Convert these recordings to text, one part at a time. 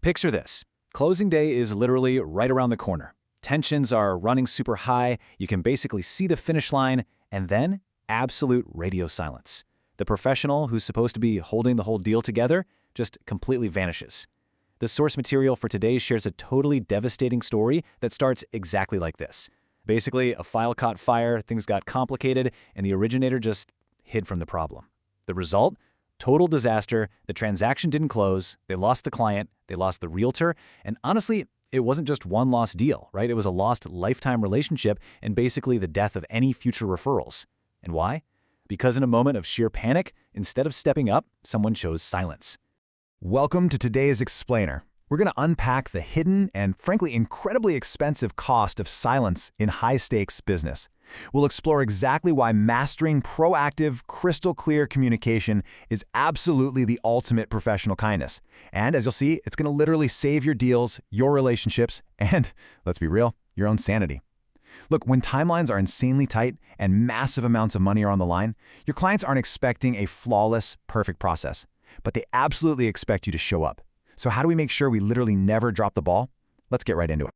Picture this. Closing day is literally right around the corner. Tensions are running super high, you can basically see the finish line, and then absolute radio silence. The professional who's supposed to be holding the whole deal together just completely vanishes. The source material for today shares a totally devastating story that starts exactly like this. Basically, a file caught fire, things got complicated, and the originator just hid from the problem. The result? Total disaster. The transaction didn't close, they lost the client, they lost the realtor, and honestly, it wasn't just one lost deal, right? It was a lost lifetime relationship and basically the death of any future referrals. And why? Because in a moment of sheer panic, instead of stepping up, someone chose silence. Welcome to today's Explainer. We're going to unpack the hidden and, frankly, incredibly expensive cost of silence in high-stakes business. We'll explore exactly why mastering proactive, crystal-clear communication is absolutely the ultimate professional kindness. And as you'll see, it's going to literally save your deals, your relationships, and, let's be real, your own sanity. Look, when timelines are insanely tight and massive amounts of money are on the line, your clients aren't expecting a flawless, perfect process, but they absolutely expect you to show up. So how do we make sure we literally never drop the ball? Let's get right into it.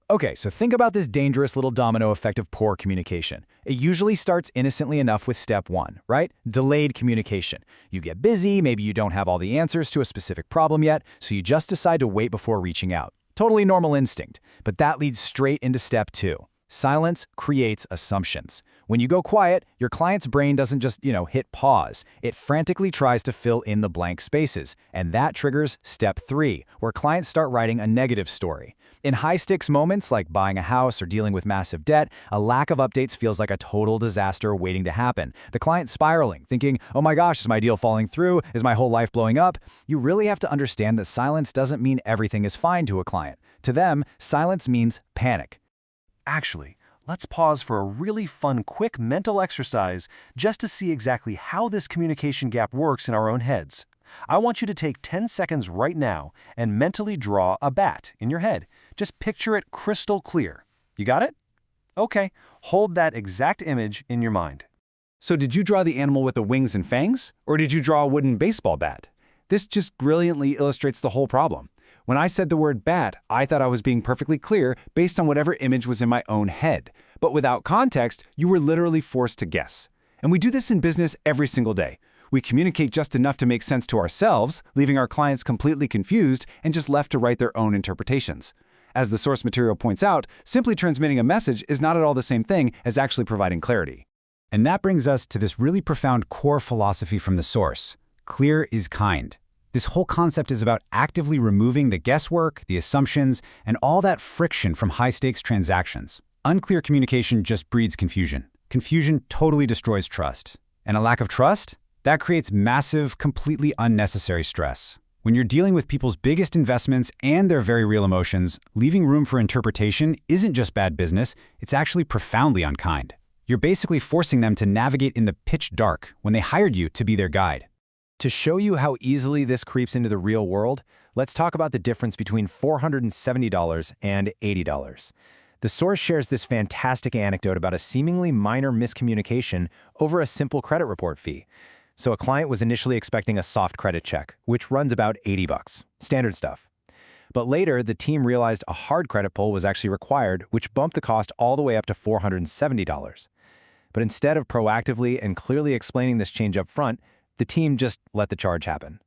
Okay, so think about this dangerous little domino effect of poor communication. It usually starts innocently enough with step one, right? Delayed communication. You get busy, maybe you don't have all the answers to a specific problem yet, so you just decide to wait before reaching out. Totally normal instinct. But that leads straight into step two. Silence creates assumptions. When you go quiet, your client's brain doesn't just, hit pause. It frantically tries to fill in the blank spaces. And that triggers step three, where clients start writing a negative story. In high-stakes moments like buying a house or dealing with massive debt, a lack of updates feels like a total disaster waiting to happen. The client's spiraling, thinking, oh my gosh, is my deal falling through? Is my whole life blowing up? You really have to understand that silence doesn't mean everything is fine to a client. To them, silence means panic. Actually, let's pause for a really fun, quick mental exercise just to see exactly how this communication gap works in our own heads. I want you to take 10 seconds right now and mentally draw a bat in your head. Just picture it crystal clear. You got it? Okay, hold that exact image in your mind. So did you draw the animal with the wings and fangs? Or did you draw a wooden baseball bat? This just brilliantly illustrates the whole problem. When I said the word bat, I thought I was being perfectly clear based on whatever image was in my own head. But without context, you were literally forced to guess. And we do this in business every single day. We communicate just enough to make sense to ourselves, leaving our clients completely confused and just left to write their own interpretations. As the source material points out, simply transmitting a message is not at all the same thing as actually providing clarity. And that brings us to this really profound core philosophy from the source. Clear is kind. This whole concept is about actively removing the guesswork, the assumptions, and all that friction from high-stakes transactions. Unclear communication just breeds confusion. Confusion totally destroys trust. And a lack of trust? That creates massive, completely unnecessary stress. When you're dealing with people's biggest investments and their very real emotions, leaving room for interpretation isn't just bad business, it's actually profoundly unkind. You're basically forcing them to navigate in the pitch dark when they hired you to be their guide. To show you how easily this creeps into the real world, let's talk about the difference between $470 and $80. The source shares this fantastic anecdote about a seemingly minor miscommunication over a simple credit report fee. So a client was initially expecting a soft credit check, which runs about $80, standard stuff. But later, the team realized a hard credit pull was actually required, which bumped the cost all the way up to $470. But instead of proactively and clearly explaining this change up front, the team just let the charge happen.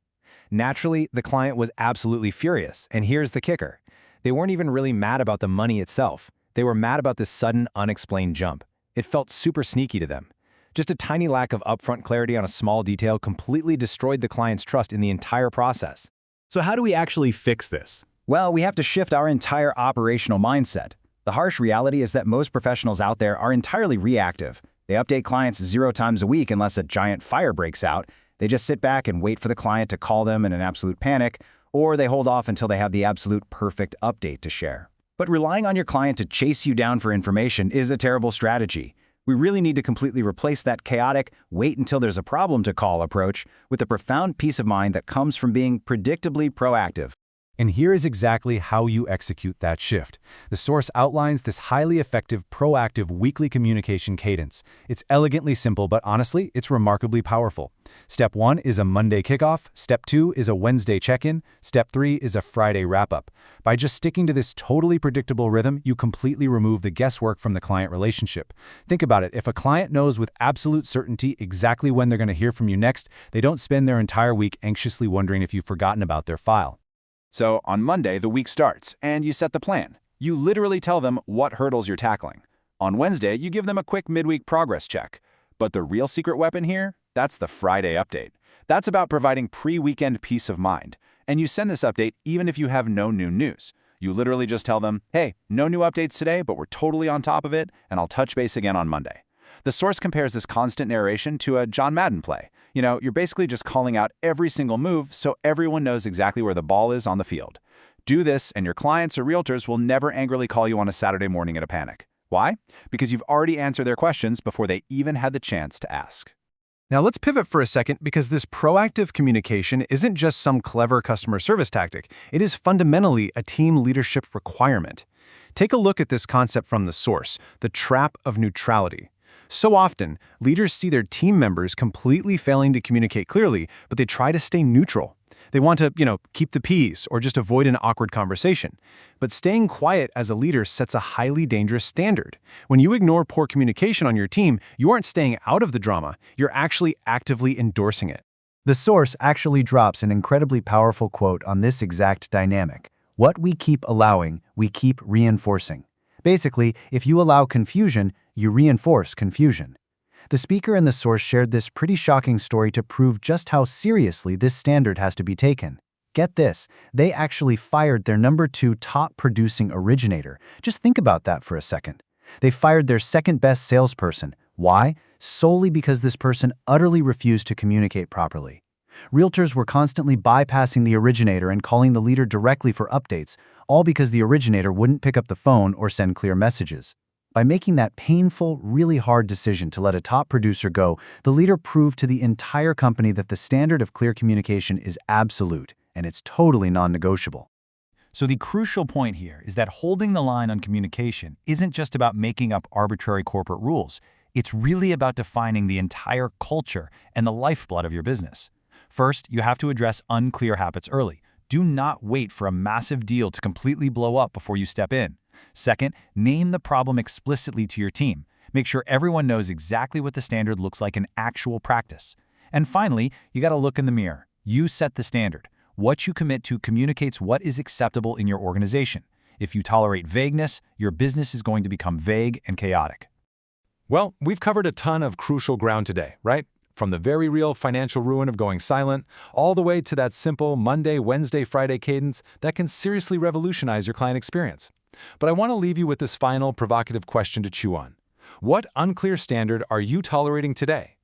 Naturally, the client was absolutely furious, and here's the kicker. They weren't even really mad about the money itself. They were mad about this sudden, unexplained jump. It felt super sneaky to them. Just a tiny lack of upfront clarity on a small detail completely destroyed the client's trust in the entire process. So how do we actually fix this? Well, we have to shift our entire operational mindset. The harsh reality is that most professionals out there are entirely reactive. They update clients 0 times a week unless a giant fire breaks out. They just sit back and wait for the client to call them in an absolute panic, or they hold off until they have the absolute perfect update to share. But relying on your client to chase you down for information is a terrible strategy. We really need to completely replace that chaotic, wait until there's a problem to call approach with the profound peace of mind that comes from being predictably proactive. And here is exactly how you execute that shift. The source outlines this highly effective, proactive weekly communication cadence. It's elegantly simple, but honestly, it's remarkably powerful. Step 1 is a Monday kickoff. Step 2 is a Wednesday check-in. Step 3 is a Friday wrap-up. By just sticking to this totally predictable rhythm, you completely remove the guesswork from the client relationship. Think about it. If a client knows with absolute certainty exactly when they're going to hear from you next, they don't spend their entire week anxiously wondering if you've forgotten about their file. So on Monday, the week starts, and you set the plan. You literally tell them what hurdles you're tackling. On Wednesday, you give them a quick midweek progress check. But the real secret weapon here? That's the Friday update. That's about providing pre-weekend peace of mind. And you send this update even if you have no new news. You literally just tell them, hey, no new updates today, but we're totally on top of it, and I'll touch base again on Monday. The source compares this constant narration to a John Madden play. You're basically just calling out every single move so everyone knows exactly where the ball is on the field. Do this, and your clients or realtors will never angrily call you on a Saturday morning in a panic. Why? Because you've already answered their questions before they even had the chance to ask. Now let's pivot for a second, because this proactive communication isn't just some clever customer service tactic. It is fundamentally a team leadership requirement. Take a look at this concept from the source, the trap of neutrality. So often, leaders see their team members completely failing to communicate clearly, but they try to stay neutral. They want to, keep the peace or just avoid an awkward conversation. But staying quiet as a leader sets a highly dangerous standard. When you ignore poor communication on your team, you aren't staying out of the drama, you're actually actively endorsing it. The source actually drops an incredibly powerful quote on this exact dynamic. What we keep allowing, we keep reinforcing. Basically, if you allow confusion, you reinforce confusion. The speaker and the source shared this pretty shocking story to prove just how seriously this standard has to be taken. Get this, they actually fired their number 2 top producing originator. Just think about that for a second. They fired their second best salesperson. Why? Solely because this person utterly refused to communicate properly. Realtors were constantly bypassing the originator and calling the leader directly for updates, all because the originator wouldn't pick up the phone or send clear messages. By making that painful, really hard decision to let a top producer go, the leader proved to the entire company that the standard of clear communication is absolute, and it's totally non-negotiable. So the crucial point here is that holding the line on communication isn't just about making up arbitrary corporate rules. It's really about defining the entire culture and the lifeblood of your business. First, you have to address unclear habits early. Do not wait for a massive deal to completely blow up before you step in. Second, name the problem explicitly to your team. Make sure everyone knows exactly what the standard looks like in actual practice. And finally, you got to look in the mirror. You set the standard. What you commit to communicates what is acceptable in your organization. If you tolerate vagueness, your business is going to become vague and chaotic. Well, we've covered a ton of crucial ground today, right? From the very real financial ruin of going silent, all the way to that simple Monday, Wednesday, Friday cadence that can seriously revolutionize your client experience. But I want to leave you with this final provocative question to chew on. What unclear standard are you tolerating today?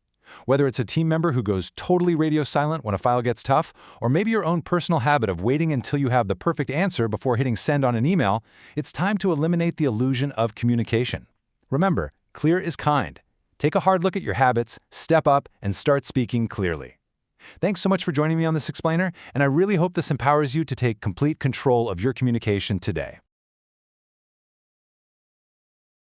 Whether it's a team member who goes totally radio silent when a file gets tough, or maybe your own personal habit of waiting until you have the perfect answer before hitting send on an email, it's time to eliminate the illusion of communication. Remember, clear is kind. Take a hard look at your habits, step up, and start speaking clearly. Thanks so much for joining me on this explainer, and I really hope this empowers you to take complete control of your communication today.